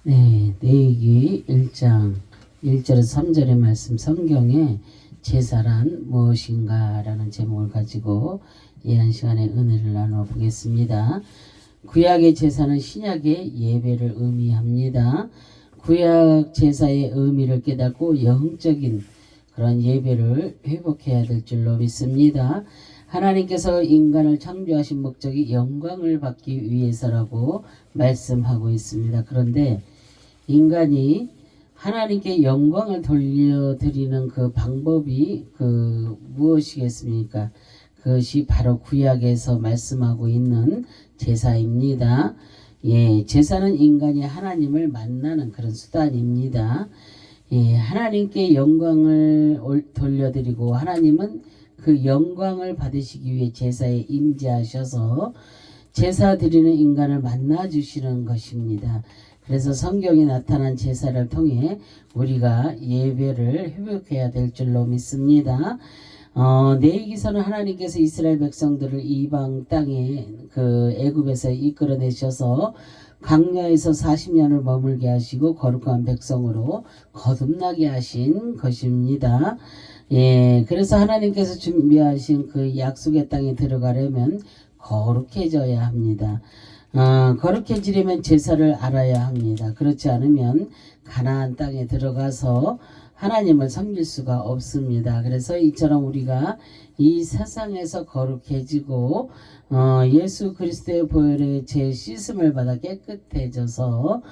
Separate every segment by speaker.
Speaker 1: 네, 레위기 1장 1절에서 3절의 말씀, 성경에 제사란 무엇인가 라는 제목을 가지고 이 한 시간에 은혜를 나눠 보겠습니다. 구약의 제사는 신약의 예배를 의미합니다. 구약 제사의 의미를 깨닫고 영적인 그런 예배를 회복해야 될 줄로 믿습니다. 하나님께서 인간을 창조하신 목적이 영광을 받기 위해서라고 말씀하고 있습니다. 그런데 인간이 하나님께 영광을 돌려드리는 그 방법이 무엇이겠습니까? 그것이 바로 구약에서 말씀하고 있는 제사입니다. 예, 제사는 인간이 하나님을 만나는 그런 수단입니다. 예, 하나님께 영광을 돌려드리고 하나님은 그 영광을 받으시기 위해 제사에 임재하셔서 제사 드리는 인간을 만나 주시는 것입니다. 그래서 성경에 나타난 제사를 통해 우리가 예배를 회복해야 될 줄로 믿습니다. 레위기서는 하나님께서 이스라엘 백성들을 이방 땅에 애굽에서 이끌어내셔서 광야에서 40년을 머물게 하시고 거룩한 백성으로 거듭나게 하신 것입니다. 예, 그래서 하나님께서 준비하신 그 약속의 땅에 들어가려면 거룩해져야 합니다. 거룩해지려면 제사를 알아야 합니다. 그렇지 않으면 가나안 땅에 들어가서 하나님을 섬길 수가 없습니다. 그래서 이처럼 우리가 이 세상에서 거룩해지고 예수 그리스도의 보혈의 제 씻음을 받아 깨끗해져서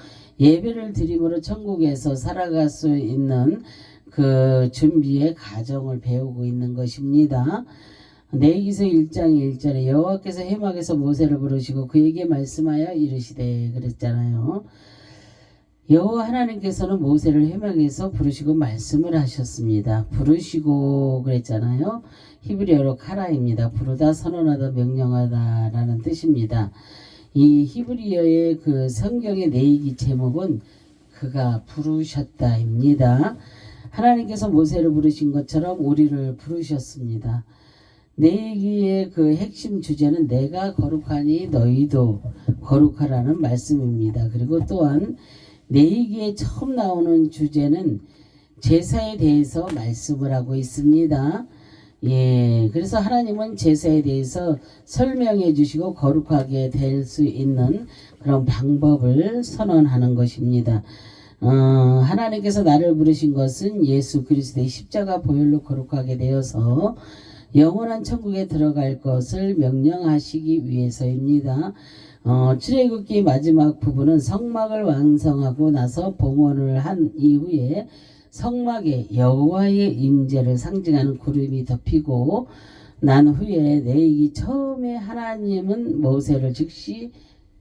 Speaker 1: 예배를 드림으로 천국에서 살아갈 수 있는 그 준비의 과정을 배우고 있는 것입니다. 레위기서 1장 1절에 여호와께서 회막에서 모세를 부르시고 그에게 말씀하여 이르시되 그랬잖아요. 여호와 하나님께서는 모세를 회막에서 부르시고 말씀을 하셨습니다. 부르시고 그랬잖아요. 히브리어로 카라입니다. 부르다, 선언하다, 명령하다 라는 뜻입니다. 이 히브리어의 그 성경의 레위기 제목은 그가 부르셨다입니다. 하나님께서 모세를 부르신 것처럼 우리를 부르셨습니다. 레위기의 그 핵심 주제는 내가 거룩하니 너희도 거룩하라는 말씀입니다. 그리고 또한 레위기에 처음 나오는 주제는 제사에 대해서 말씀을 하고 있습니다. 예, 그래서 하나님은 제사에 대해서 설명해 주시고 거룩하게 될 수 있는 그런 방법을 선언하는 것입니다. 하나님께서 나를 부르신 것은 예수 그리스도의 십자가 보혈로 거룩하게 되어서 영원한 천국에 들어갈 것을 명령하시기 위해서입니다. 출애굽기 마지막 부분은 성막을 완성하고 나서 봉헌을 한 이후에 성막에 여호와의 임재를 상징하는 구름이 덮이고 난 후에 레위기 처음에 하나님은 모세를 즉시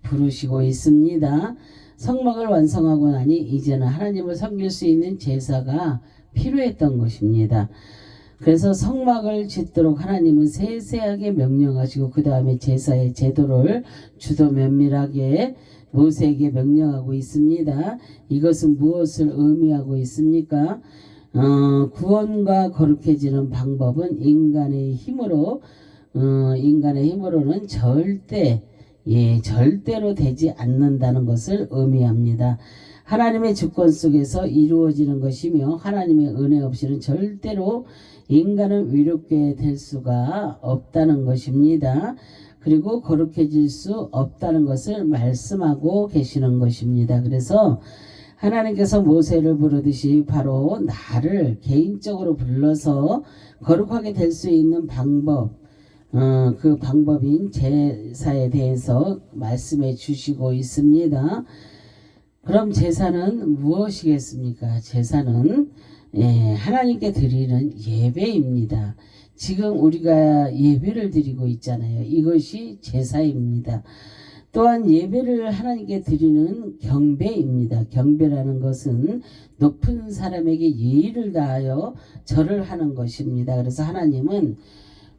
Speaker 1: 부르시고 있습니다. 성막을 완성하고 나니 이제는 하나님을 섬길 수 있는 제사가 필요했던 것입니다. 그래서 성막을 짓도록 하나님은 세세하게 명령하시고 그 다음에 제사의 제도를 주도 면밀하게 모세에게 명령하고 있습니다. 이것은 무엇을 의미하고 있습니까? 구원과 거룩해지는 방법은 인간의 힘으로는 절대로 되지 않는다는 것을 의미합니다. 하나님의 주권 속에서 이루어지는 것이며 하나님의 은혜 없이는 절대로 인간은 의롭게 될 수가 없다는 것입니다. 그리고 거룩해질 수 없다는 것을 말씀하고 계시는 것입니다. 그래서 하나님께서 모세를 부르듯이 바로 나를 개인적으로 불러서 거룩하게 될 수 있는 방법, 그 방법인 제사에 대해서 말씀해 주시고 있습니다. 그럼 제사는 무엇이겠습니까? 제사는 하나님께 드리는 예배입니다. 지금 우리가 예배를 드리고 있잖아요. 이것이 제사입니다. 또한 예배를 하나님께 드리는 경배입니다. 경배라는 것은 높은 사람에게 예의를 다하여 절을 하는 것입니다. 그래서 하나님은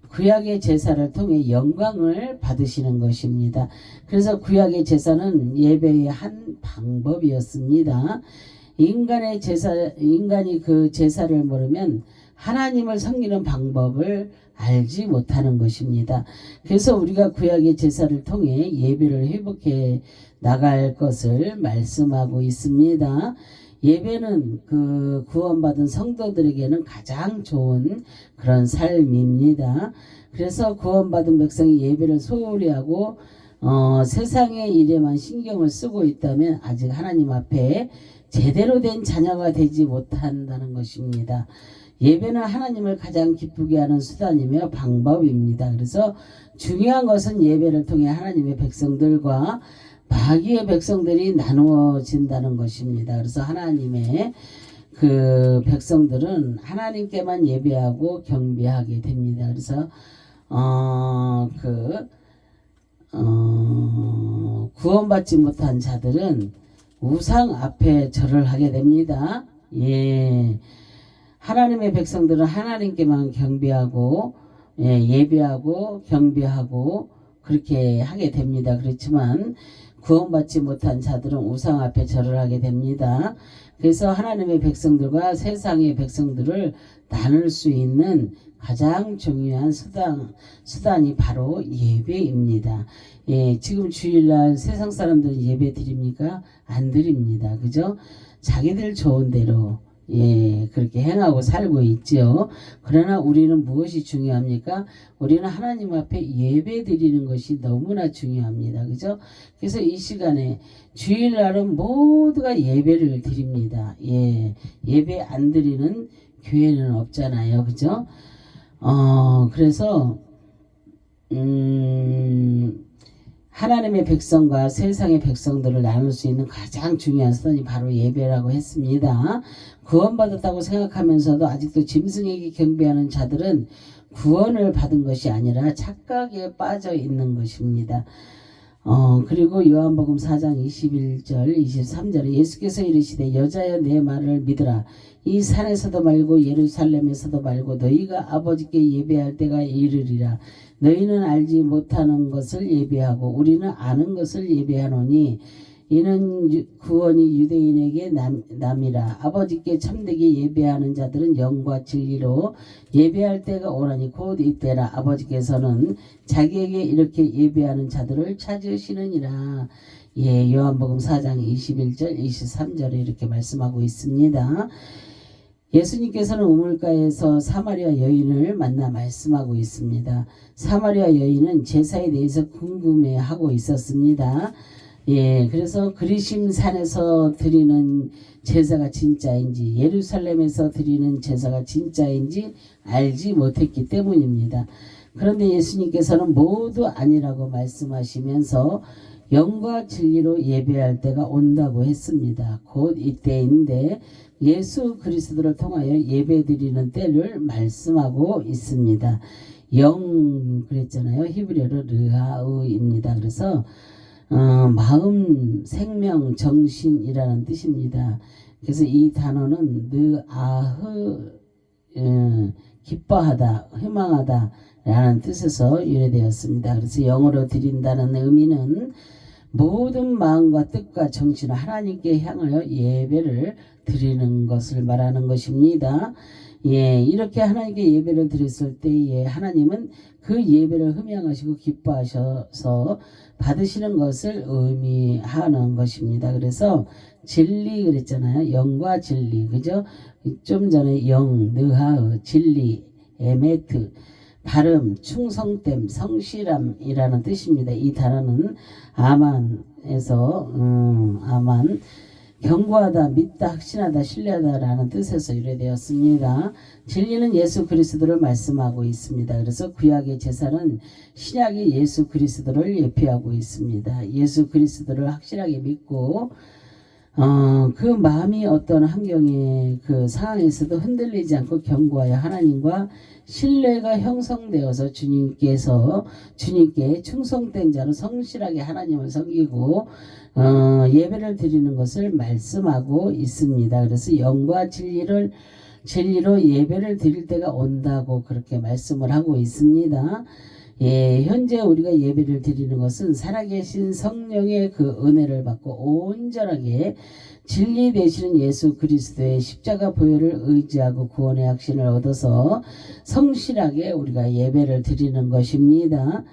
Speaker 1: 구약의 제사를 통해 영광을 받으시는 것입니다. 그래서 구약의 제사는 예배의 한 방법이었습니다. 인간이 그 제사를 모르면 하나님을 섬기는 방법을 알지 못하는 것입니다. 그래서 우리가 구약의 제사를 통해 예배를 회복해 나갈 것을 말씀하고 있습니다. 예배는 그 구원받은 성도들에게는 가장 좋은 그런 삶입니다. 그래서 구원받은 백성이 예배를 소홀히 하고 세상의 일에만 신경을 쓰고 있다면 아직 하나님 앞에 제대로 된 자녀가 되지 못한다는 것입니다. 예배는 하나님을 가장 기쁘게 하는 수단이며 방법입니다. 그래서 중요한 것은 예배를 통해 하나님의 백성들과 마귀의 백성들이 나누어진다는 것입니다. 그래서 하나님의 그 백성들은 하나님께만 예배하고 경배하게 됩니다. 그래서 구원받지 못한 자들은 우상 앞에 절을 하게 됩니다. 예. 하나님의 백성들은 하나님께만 경배하고 예배하고 경배하고 그렇게 하게 됩니다. 그렇지만 구원받지 못한 자들은 우상 앞에 절을 하게 됩니다. 그래서 하나님의 백성들과 세상의 백성들을 나눌 수 있는 가장 중요한 수단이 바로 예배입니다. 예, 지금 주일날 세상 사람들은 예배 드립니까? 안 드립니다. 그죠? 자기들 좋은 대로 그렇게 행하고 살고 있죠. 그러나 우리는 무엇이 중요합니까? 우리는 하나님 앞에 예배 드리는 것이 너무나 중요합니다. 그죠? 그래서 이 시간에 주일날은 모두가 예배를 드립니다. 예배 안 드리는 교회는 없잖아요. 그죠? 그래서 하나님의 백성과 세상의 백성들을 나눌 수 있는 가장 중요한 수단이 바로 예배라고 했습니다. 구원받았다고 생각하면서도 아직도 짐승에게 경배하는 자들은 구원을 받은 것이 아니라 착각에 빠져 있는 것입니다. 그리고 요한복음 4장 21절 23절에 예수께서 이르시되 여자여 내 말을 믿으라. 이 산에서도 말고 예루살렘에서도 말고 너희가 아버지께 예배할 때가 이르리라. 너희는 알지 못하는 것을 예배하고 우리는 아는 것을 예배하노니 이는 구원이 유대인에게 남이라. 아버지께 참되게 예배하는 자들은 영과 진리로 예배할 때가 오라니 곧 이때라. 아버지께서는 자기에게 이렇게 예배하는 자들을 찾으시느니라. 요한복음 4장 21절 23절에 이렇게 말씀하고 있습니다. 예수님께서는 우물가에서 사마리아 여인을 만나 말씀하고 있습니다. 사마리아 여인은 제사에 대해서 궁금해하고 있었습니다. 그래서 그리심 산에서 드리는 제사가 진짜인지 예루살렘에서 드리는 제사가 진짜인지 알지 못했기 때문입니다. 그런데 예수님께서는 모두 아니라고 말씀하시면서 영과 진리로 예배할 때가 온다고 했습니다. 곧 이때인데 예수 그리스도를 통하여 예배드리는 때를 말씀하고 있습니다. 영 그랬잖아요. 히브리어로 르하우입니다. 그래서 마음, 생명, 정신이라는 뜻입니다. 그래서 이 단어는 르아흐 기뻐하다, 희망하다 라는 뜻에서 유래되었습니다. 그래서 영어로 드린다는 의미는 모든 마음과 뜻과 정신을 하나님께 향하여 예배를 드리는 것을 말하는 것입니다. 이렇게 하나님께 예배를 드렸을 때에 하나님은 그 예배를 흠양하시고 기뻐하셔서 받으시는 것을 의미하는 것입니다. 그래서 진리 그랬잖아요. 영과 진리. 그죠? 좀 전에 영, 느하의, 진리, 에메트, 발음, 충성됨, 성실함이라는 뜻입니다. 이 단어는 아만에서 아만 경고하다, 믿다, 확신하다, 신뢰하다라는 뜻에서 유래되었습니다. 진리는 예수 그리스도를 말씀하고 있습니다. 그래서 구약의 제사는 신약의 예수 그리스도를 예표하고 있습니다. 예수 그리스도를 확실하게 믿고 그 마음이 어떤 환경의 그 상황에서도 흔들리지 않고 견고하여 하나님과 신뢰가 형성되어서 주님께 충성된 자로 성실하게 하나님을 섬기고 예배를 드리는 것을 말씀하고 있습니다. 그래서 영과 진리로 예배를 드릴 때가 온다고 그렇게 말씀을 하고 있습니다. 현재 우리가 예배를 드리는 것은 살아계신 성령의 그 은혜를 받고 온전하게 진리 되시는 예수 그리스도의 십자가 보혈을 의지하고 구원의 확신을 얻어서 성실하게 우리가 예배를 드리는 것입니다.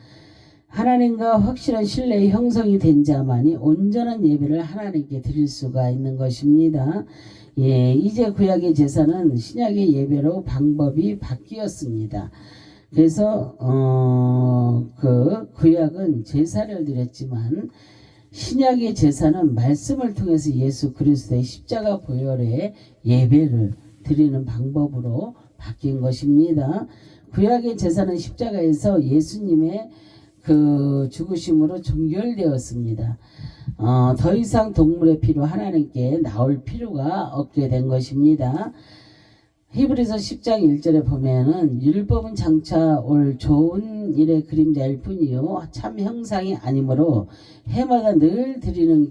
Speaker 1: 하나님과 확실한 신뢰의 형성이 된 자만이 온전한 예배를 하나님께 드릴 수가 있는 것입니다. 이제 구약의 제사는 신약의 예배로 방법이 바뀌었습니다. 그래서 그 구약은 제사를 드렸지만 신약의 제사는 말씀을 통해서 예수 그리스도의 십자가 보혈의 예배를 드리는 방법으로 바뀐 것입니다. 구약의 제사는 십자가에서 예수님의 그 죽으심으로 종결되었습니다. 더 이상 동물의 피로 하나님께 나올 필요가 없게 된 것입니다. 히브리서 10장 1절에 보면은 율법은 장차 올 좋은 일의 그림자일 뿐이요 참 형상이 아니므로 해마다 늘 드리는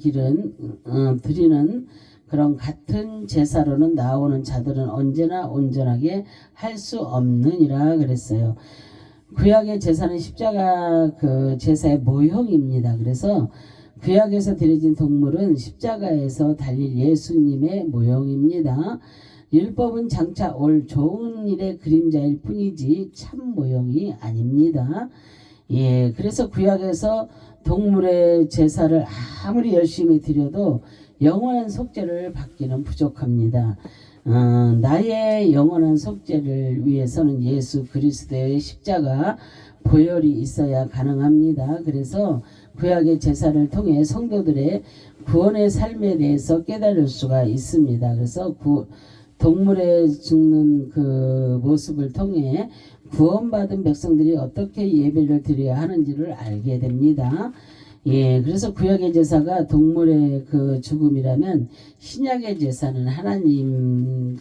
Speaker 1: 그런 같은 제사로는 나오는 자들은 언제나 온전하게 할 수 없느니라 그랬어요. 구약의 제사는 십자가 그 제사의 모형입니다. 그래서 구약에서 드려진 동물은 십자가에서 달릴 예수님의 모형입니다. 율법은 장차 올 좋은 일의 그림자일 뿐이지 참 모형이 아닙니다. 그래서 구약에서 동물의 제사를 아무리 열심히 드려도 영원한 속죄를 받기는 부족합니다. 나의 영원한 속죄를 위해서는 예수 그리스도의 십자가 보혈이 있어야 가능합니다. 그래서 구약의 제사를 통해 성도들의 구원의 삶에 대해서 깨달을 수가 있습니다. 그래서 동물의 죽는 그 모습을 통해 구원받은 백성들이 어떻게 예배를 드려야 하는지를 알게 됩니다. 그래서 구약의 제사가 동물의 그 죽음이라면 신약의 제사는 하나님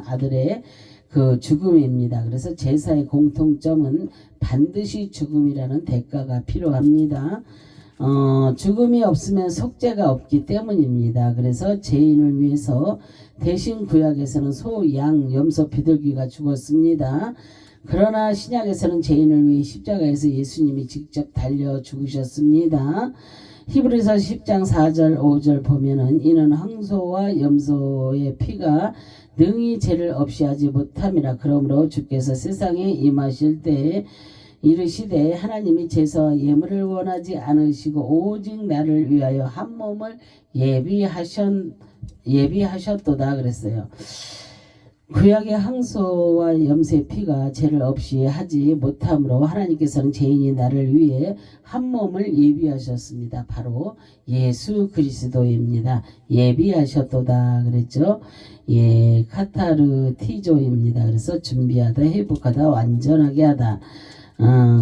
Speaker 1: 아들의 그 죽음입니다. 그래서 제사의 공통점은 반드시 죽음이라는 대가가 필요합니다. 죽음이 없으면 속죄가 없기 때문입니다. 그래서 죄인을 위해서 대신 구약에서는 소, 양, 염소, 비둘기가 죽었습니다. 그러나 신약에서는 죄인을 위해 십자가에서 예수님이 직접 달려 죽으셨습니다. 히브리서 10장 4절 5절 보면은 이는 황소와 염소의 피가 능히 죄를 없이 하지 못함이라. 그러므로 주께서 세상에 임하실 때에 이르시되 하나님이 제사와 예물을 원하지 않으시고 오직 나를 위하여 한 몸을 예비하셨도다 그랬어요. 구약의 황소와 염소의 피가 죄를 없이 하지 못함으로 하나님께서는 죄인이 나를 위해 한 몸을 예비하셨습니다. 바로 예수 그리스도입니다. 예비하셨도다 그랬죠. 카타르티조입니다. 그래서 준비하다, 회복하다, 완전하게 하다.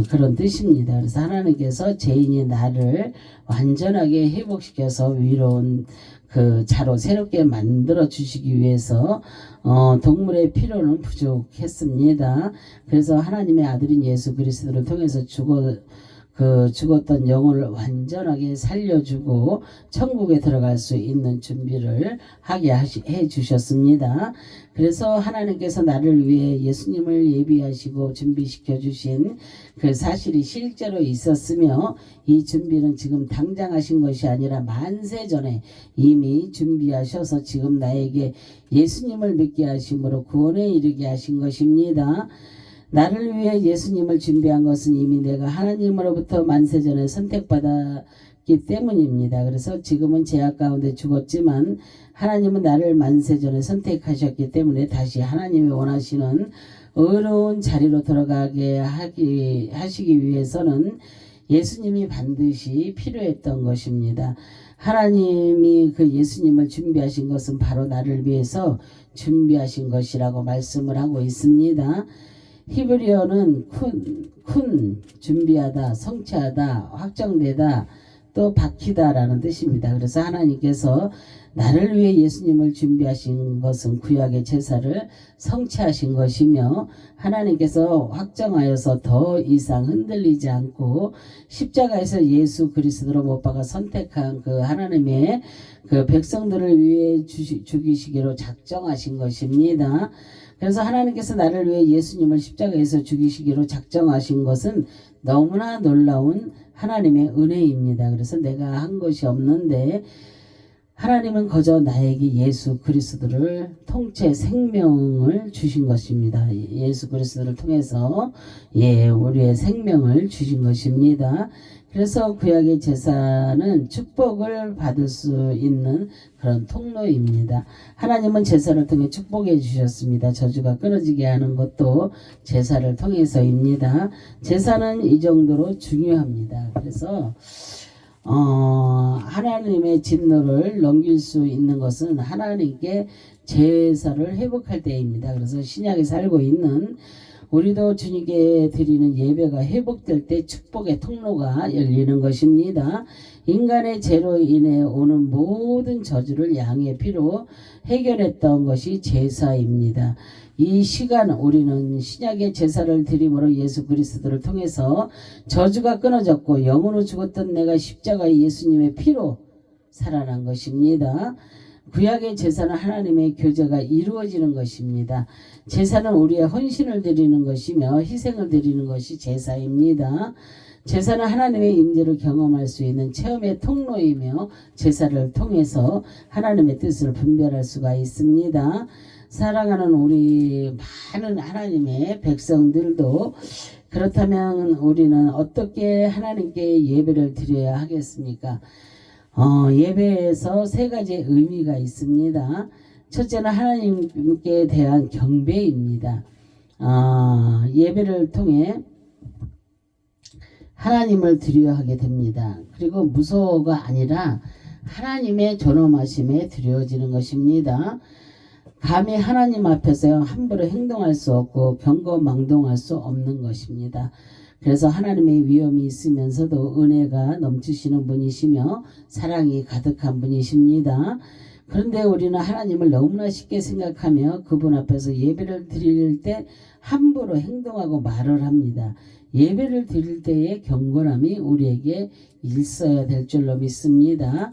Speaker 1: 그런 뜻입니다. 그래서 하나님께서 죄인이 나를 완전하게 회복시켜서 위로운 그 자로 새롭게 만들어 주시기 위해서 동물의 필요는 부족했습니다. 그래서 하나님의 아들인 예수 그리스도를 통해서 죽었던 영혼을 완전하게 살려주고 천국에 들어갈 수 있는 준비를 하게 해 주셨습니다. 그래서 하나님께서 나를 위해 예수님을 예비하시고 준비시켜 주신 그 사실이 실제로 있었으며 이 준비는 지금 당장 하신 것이 아니라 만세 전에 이미 준비하셔서 지금 나에게 예수님을 믿게 하심으로 구원에 이르게 하신 것입니다. 나를 위해 예수님을 준비한 것은 이미 내가 하나님으로부터 만세전에 선택받았기 때문입니다. 그래서 지금은 죄악 가운데 죽었지만 하나님은 나를 만세전에 선택하셨기 때문에 다시 하나님이 원하시는 의로운 자리로 들어가게 하시기 위해서는 예수님이 반드시 필요했던 것입니다. 하나님이 그 예수님을 준비하신 것은 바로 나를 위해서 준비하신 것이라고 말씀을 하고 있습니다. 히브리어는 쿤 준비하다, 성취하다, 확정되다, 또 박히다라는 뜻입니다. 그래서 하나님께서 나를 위해 예수님을 준비하신 것은 구약의 제사를 성취하신 것이며 하나님께서 확정하여서 더 이상 흔들리지 않고 십자가에서 예수 그리스도로 못 박아 선택한 그 하나님의 그 백성들을 위해 죽이시기로 작정하신 것입니다. 그래서 하나님께서 나를 위해 예수님을 십자가에서 죽이시기로 작정하신 것은 너무나 놀라운 하나님의 은혜입니다. 그래서 내가 한 것이 없는데 하나님은 거저 나에게 예수 그리스도를 통째 생명을 주신 것입니다. 예수 그리스도를 통해서 우리의 생명을 주신 것입니다. 그래서 구약의 제사는 축복을 받을 수 있는 그런 통로입니다. 하나님은 제사를 통해 축복해 주셨습니다. 저주가 끊어지게 하는 것도 제사를 통해서입니다. 제사는 이 정도로 중요합니다. 그래서 하나님의 진노를 넘길 수 있는 것은 하나님께 제사를 회복할 때입니다. 그래서 신약에 살고 있는 우리도 주님께 드리는 예배가 회복될 때 축복의 통로가 열리는 것입니다. 인간의 죄로 인해 오는 모든 저주를 양의 피로 해결했던 것이 제사입니다. 이 시간 우리는 신약의 제사를 드림으로 예수 그리스도를 통해서 저주가 끊어졌고 영으로 죽었던 내가 십자가의 예수님의 피로 살아난 것입니다. 구약의 제사는 하나님의 교제가 이루어지는 것입니다. 제사는 우리의 헌신을 드리는 것이며 희생을 드리는 것이 제사입니다. 제사는 하나님의 임재를 경험할 수 있는 체험의 통로이며 제사를 통해서 하나님의 뜻을 분별할 수가 있습니다. 사랑하는 우리 많은 하나님의 백성들도 그렇다면 우리는 어떻게 하나님께 예배를 드려야 하겠습니까? 예배에서 세 가지의 의미가 있습니다. 첫째는 하나님께 대한 경배입니다. 예배를 통해 하나님을 드려야 하게 됩니다. 그리고 무서워가 아니라 하나님의 존엄하심에 드려지는 것입니다. 감히 하나님 앞에서 함부로 행동할 수 없고 경거망동할 수 없는 것입니다. 그래서 하나님의 위엄이 있으면서도 은혜가 넘치시는 분이시며 사랑이 가득한 분이십니다. 그런데 우리는 하나님을 너무나 쉽게 생각하며 그분 앞에서 예배를 드릴 때 함부로 행동하고 말을 합니다. 예배를 드릴 때의 경건함이 우리에게 있어야 될 줄로 믿습니다.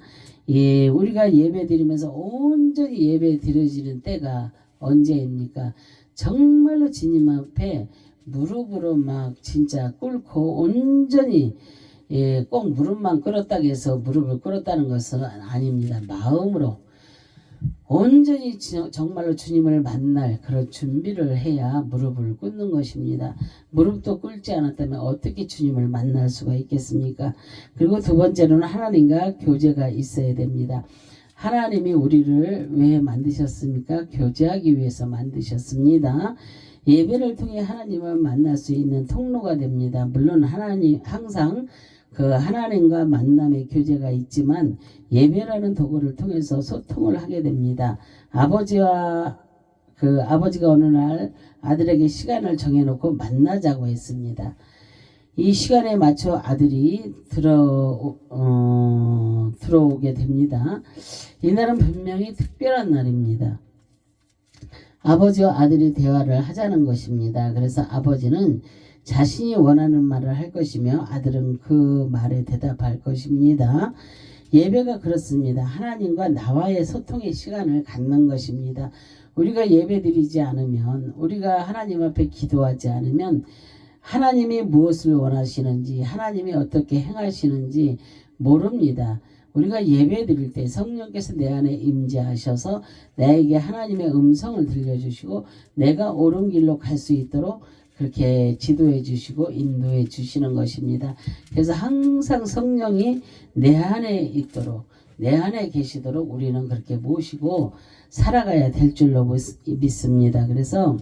Speaker 1: 우리가 예배 드리면서 온전히 예배 드려지는 때가 언제입니까? 정말로 주님 앞에 무릎으로 막 진짜 꿇고 온전히 꼭 무릎만 꿇었다고 해서 무릎을 꿇었다는 것은 아닙니다. 마음으로 온전히 정말로 주님을 만날 그런 준비를 해야 무릎을 꿇는 것입니다. 무릎도 꿇지 않았다면 어떻게 주님을 만날 수가 있겠습니까? 그리고 두 번째로는 하나님과 교제가 있어야 됩니다. 하나님이 우리를 왜 만드셨습니까? 교제하기 위해서 만드셨습니다. 예배를 통해 하나님을 만날 수 있는 통로가 됩니다. 물론 하나님 항상 그 하나님과 만남의 교제가 있지만 예배라는 도구를 통해서 소통을 하게 됩니다. 아버지가 어느 날 아들에게 시간을 정해놓고 만나자고 했습니다. 이 시간에 맞춰 아들이 들어오게 됩니다. 이날은 분명히 특별한 날입니다. 아버지와 아들이 대화를 하자는 것입니다. 그래서 아버지는 자신이 원하는 말을 할 것이며 아들은 그 말에 대답할 것입니다. 예배가 그렇습니다. 하나님과 나와의 소통의 시간을 갖는 것입니다. 우리가 예배드리지 않으면, 우리가 하나님 앞에 기도하지 않으면 하나님이 무엇을 원하시는지, 하나님이 어떻게 행하시는지 모릅니다. 우리가 예배 드릴 때 성령께서 내 안에 임재하셔서 나에게 하나님의 음성을 들려주시고 내가 옳은 길로 갈 수 있도록 그렇게 지도해 주시고 인도해 주시는 것입니다. 그래서 항상 성령이 내 안에 있도록, 내 안에 계시도록 우리는 그렇게 모시고 살아가야 될 줄로 믿습니다. 그래서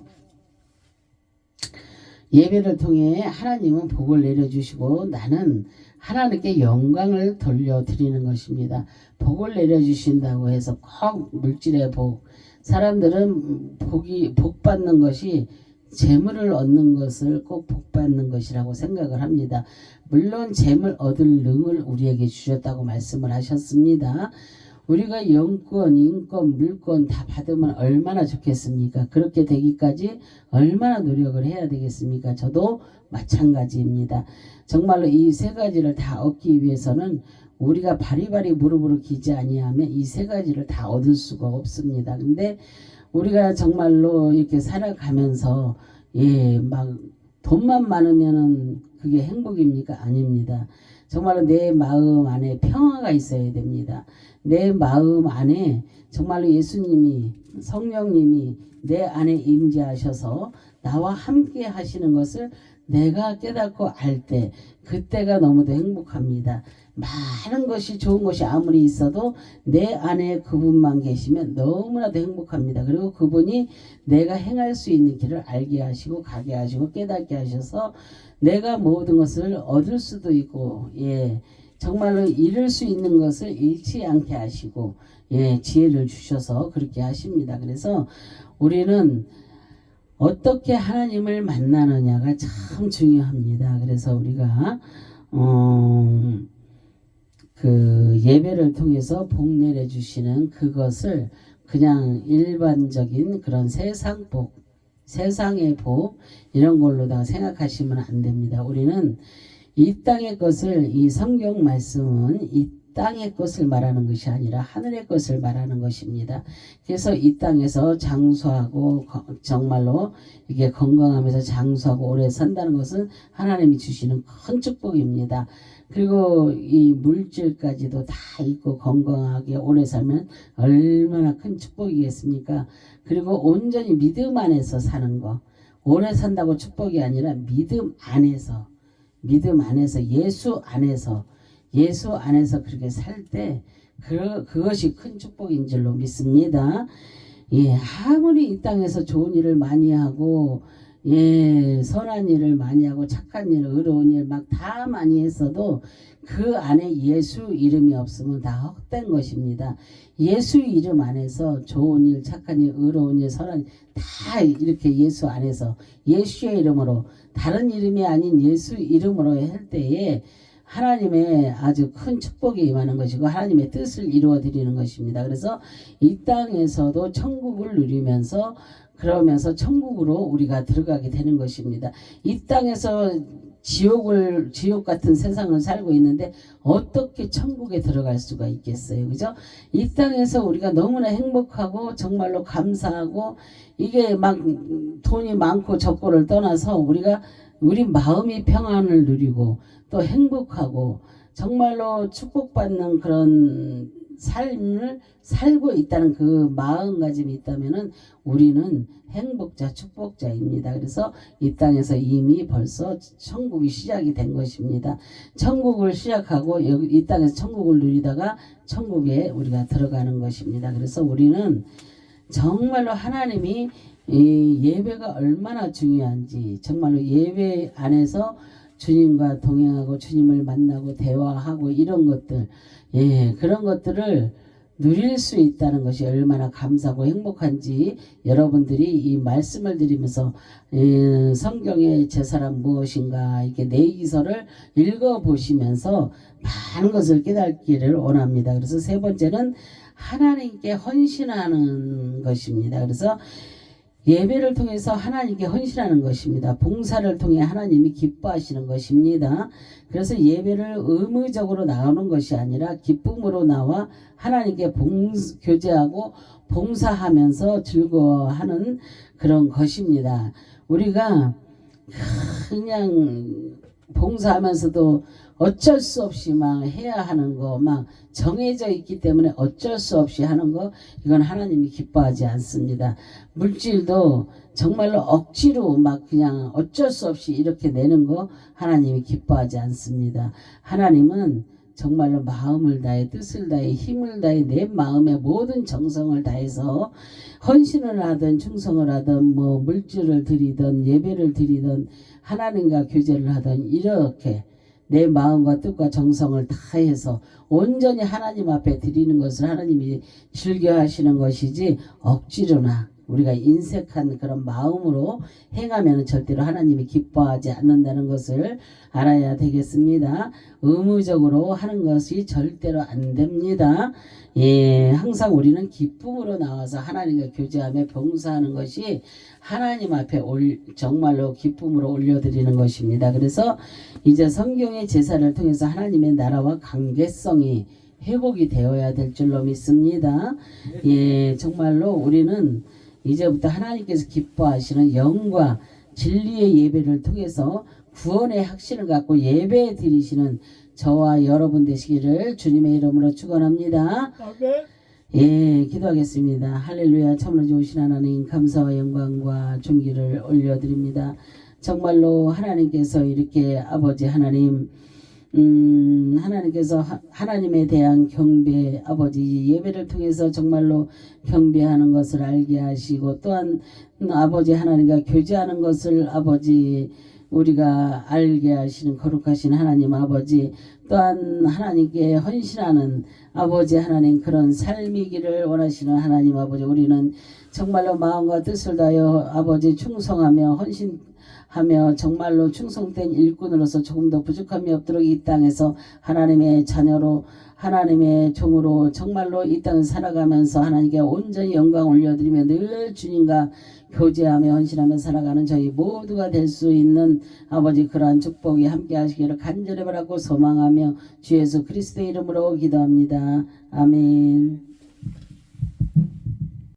Speaker 1: 예배를 통해 하나님은 복을 내려주시고 나는 하나님께 영광을 돌려드리는 것입니다. 복을 내려주신다고 해서 꼭 물질의 복, 사람들은 복 받는 것이 재물을 얻는 것을 꼭 복받는 것이라고 생각을 합니다. 물론 재물 얻을 능을 우리에게 주셨다고 말씀을 하셨습니다. 우리가 영권, 인권, 물권 다 받으면 얼마나 좋겠습니까? 그렇게 되기까지 얼마나 노력을 해야 되겠습니까? 저도 마찬가지입니다. 정말로 이 세 가지를 다 얻기 위해서는 우리가 바리바리 무릎으로 기지 아니하면 이 세 가지를 다 얻을 수가 없습니다. 근데 우리가 정말로 이렇게 살아가면서 막 돈만 많으면은 그게 행복입니까? 아닙니다. 정말로 내 마음 안에 평화가 있어야 됩니다. 내 마음 안에 정말로 예수님이 성령님이 내 안에 임재하셔서 나와 함께 하시는 것을 내가 깨닫고 알 때 그때가 너무도 행복합니다. 많은 것이 좋은 것이 아무리 있어도 내 안에 그분만 계시면 너무나도 행복합니다. 그리고 그분이 내가 행할 수 있는 길을 알게 하시고 가게 하시고 깨닫게 하셔서 내가 모든 것을 얻을 수도 있고 정말로 잃을 수 있는 것을 잃지 않게 하시고 지혜를 주셔서 그렇게 하십니다. 그래서 우리는 어떻게 하나님을 만나느냐가 참 중요합니다. 그래서 우리가 그 예배를 통해서 복 내려 주시는 그것을 그냥 일반적인 그런 세상 복, 세상의 복 이런 걸로 다 생각하시면 안 됩니다. 우리는 이 땅의 것을, 이 성경 말씀은 이 땅의 것을 말하는 것이 아니라 하늘의 것을 말하는 것입니다. 그래서 이 땅에서 장수하고 정말로 이게 건강하면서 장수하고 오래 산다는 것은 하나님이 주시는 큰 축복입니다. 그리고 이 물질까지도 다 있고 건강하게 오래 살면 얼마나 큰 축복이겠습니까? 그리고 온전히 믿음 안에서 사는 거, 오래 산다고 축복이 아니라 믿음 안에서 예수 안에서 그렇게 살 때 그것이 큰 축복인 줄로 믿습니다. 아무리 이 땅에서 좋은 일을 많이 하고 선한 일을 많이 하고 착한 일, 의로운 일 막 다 많이 했어도 그 안에 예수 이름이 없으면 다 헛된 것입니다. 예수 이름 안에서 좋은 일, 착한 일, 의로운 일, 선한 일 다 이렇게 예수 안에서 예수의 이름으로 다른 이름이 아닌 예수 이름으로 할 때에 하나님의 아주 큰 축복이 임하는 것이고 하나님의 뜻을 이루어 드리는 것입니다. 그래서 이 땅에서도 천국을 누리면서 그러면서 천국으로 우리가 들어가게 되는 것입니다. 이 땅에서 지옥 같은 세상을 살고 있는데 어떻게 천국에 들어갈 수가 있겠어요. 그죠? 이 땅에서 우리가 너무나 행복하고 정말로 감사하고 이게 막 돈이 많고 적고를 떠나서 우리 마음이 평안을 누리고 또 행복하고 정말로 축복받는 그런 삶을 살고 있다는 그 마음가짐이 있다면은 우리는 행복자, 축복자입니다. 그래서 이 땅에서 이미 벌써 천국이 시작이 된 것입니다. 천국을 시작하고 이 땅에서 천국을 누리다가 천국에 우리가 들어가는 것입니다. 그래서 우리는 정말로 하나님이 이 예배가 얼마나 중요한지 정말로 예배 안에서 주님과 동행하고 주님을 만나고 대화하고 이런 것들 그런 것들을 누릴 수 있다는 것이 얼마나 감사하고 행복한지 여러분들이 이 말씀을 드리면서 성경의 제사란 무엇인가 이렇게 내기서를 읽어보시면서 많은 것을 깨닫기를 원합니다. 그래서 세 번째는 하나님께 헌신하는 것입니다. 그래서 예배를 통해서 하나님께 헌신하는 것입니다. 봉사를 통해 하나님이 기뻐하시는 것입니다. 그래서 예배를 의무적으로 나오는 것이 아니라 기쁨으로 나와 하나님께 교제하고 봉사하면서 즐거워하는 그런 것입니다. 우리가 그냥 봉사하면서도 어쩔 수 없이 막 해야 하는 거, 막 정해져 있기 때문에 어쩔 수 없이 하는 거, 이건 하나님이 기뻐하지 않습니다. 물질도 정말로 억지로 막 그냥 어쩔 수 없이 이렇게 내는 거 하나님이 기뻐하지 않습니다. 하나님은 정말로 마음을 다해 뜻을 다해 힘을 다해 내 마음의 모든 정성을 다해서 헌신을 하든 충성을 하든 뭐 물질을 드리든 예배를 드리든 하나님과 교제를 하든 이렇게 내 마음과 뜻과 정성을 다해서 온전히 하나님 앞에 드리는 것을 하나님이 즐겨하시는 것이지 억지로나 우리가 인색한 그런 마음으로 행하면 절대로 하나님이 기뻐하지 않는다는 것을 알아야 되겠습니다. 의무적으로 하는 것이 절대로 안 됩니다. 항상 우리는 기쁨으로 나와서 하나님과 교제하며 봉사하는 것이 하나님 앞에 정말로 기쁨으로 올려드리는 것입니다. 그래서 이제 성경의 제사를 통해서 하나님의 나라와 관계성이 회복이 되어야 될 줄로 믿습니다. 정말로 우리는 이제부터 하나님께서 기뻐하시는 영과 진리의 예배를 통해서 구원의 확신을 갖고 예배 드리시는 저와 여러분 되시기를 주님의 이름으로 축원합니다.
Speaker 2: 아멘.
Speaker 1: 예, 기도하겠습니다. 할렐루야. 참으로 좋으신 하나님, 감사와 영광과 존귀를 올려드립니다. 정말로 하나님께서 이렇게 아버지 하나님, 하나님께서 하나님에 대한 경배, 아버지 예배를 통해서 정말로 경배하는 것을 알게 하시고, 또한 아버지 하나님과 교제하는 것을 아버지 우리가 알게 하시는 거룩하신 하나님 아버지, 또한 하나님께 헌신하는 아버지 하나님 그런 삶이기를 원하시는 하나님 아버지, 우리는 정말로 마음과 뜻을 다하여 아버지 충성하며 헌신하며 정말로 충성된 일꾼으로서 조금 더 부족함이 없도록 이 땅에서 하나님의 자녀로 하나님의 종으로 정말로 이 땅을 살아가면서 하나님께 온전히 영광 올려드리며 늘 주님과 교제하며 헌신하며 살아가는 저희 모두가 될 수 있는 아버지 그러한 축복이 함께 하시기를 간절히 바라고 소망하며 주 예수 그리스도의 이름으로 기도합니다. 아멘.